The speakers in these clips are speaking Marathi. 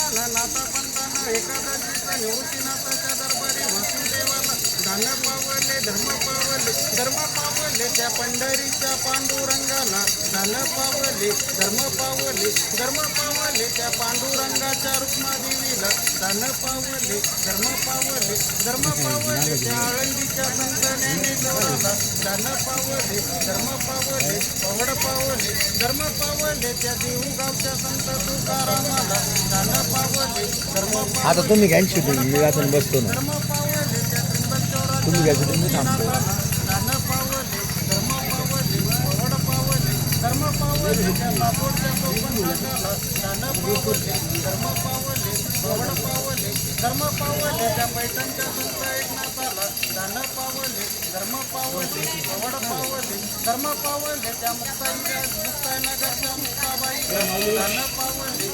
पंथानं नाथा पंथानं एकादशीचा निवृत्तीनाथाच्या दरबारी वासुदेवाला दान पावले धर्म पावले त्या पंढरीच्या पांडुरंगाला दान पावले धर्म पावले त्या पांडुरंगाच्या रुक्मादेवीला दान पावले धर्म पावले त्या आळंदीच्या संत ज्ञानेश्वराला दान पावले धर्म पावले पवड पावले धर्म पावले त्या देऊगावच्या संत तुकारामाला दान पावले धर्म आता तुम्ही घ्यायची मी आता बसतो ना धर्म पावले त्या त्रिंबकेश्वराच्या तुम्ही घ्यायची तुम्ही थांबतो दान पावले धर्म पावले पवड पावले धर्म पावले त्या लातूरच्या चौपन्नाथाला दान पावले धर्म पावले पवड पावले धर्म पावले त्या पैठणच्या संत एकनाथाला दान पावले धर्म पावले पवड पावले धर्म पावले त्या मुक्ताईनगरच्या मुक्ताबाईला दान पावले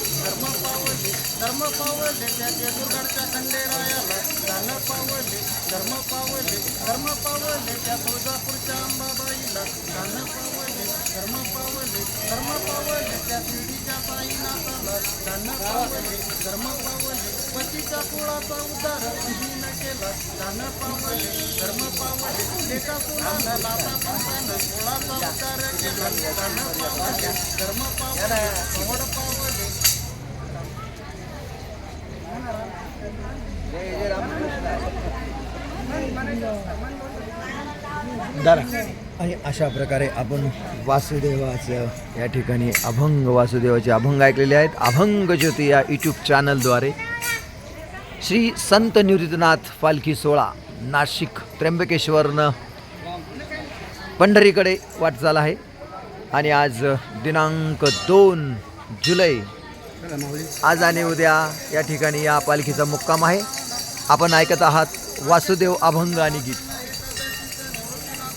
धर्म पावले त्या जेजुरगडच्या खंडेरायाला दान पावले धर्म पावले त्या तुळजापूरच्या अंबाबाईला दान पावले धर्म पावले त्या शिर्डीच्या साईनाथाला दान पावले धर्म पावले पतीच्या कुळाचा उद्धार विधीनं केला दान पावले धर्म पावले एका कुळानं लाथा पंथानं कुळाचा उद्धार केला दान पावले धर्म पावले पवड पावले आणि अशा प्रकारे आपण वासुदेवाचं या ठिकाणी अभंग वासुदेवाचे अभंग ऐकलेले आहेत. अभंग ज्योती या यूट्यूब चॅनलद्वारे श्री संत निवृत्तीनाथ पालखी सोहळा नाशिक त्र्यंबकेश्वरनं पंढरीकडे वाटचाल आहे. आणि आज दिनांक 2 जुलै आज आणि उद्या या ठिकाणी या पालखीचा मुक्काम आहे. आपण ऐकत आहात वासुदेव अभंग आणि गीत.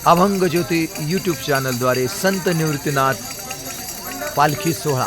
अभंग ज्योती यूट्यूब चॅनलद्वारे संत निवृत्तीनाथ पालखी सोहळा.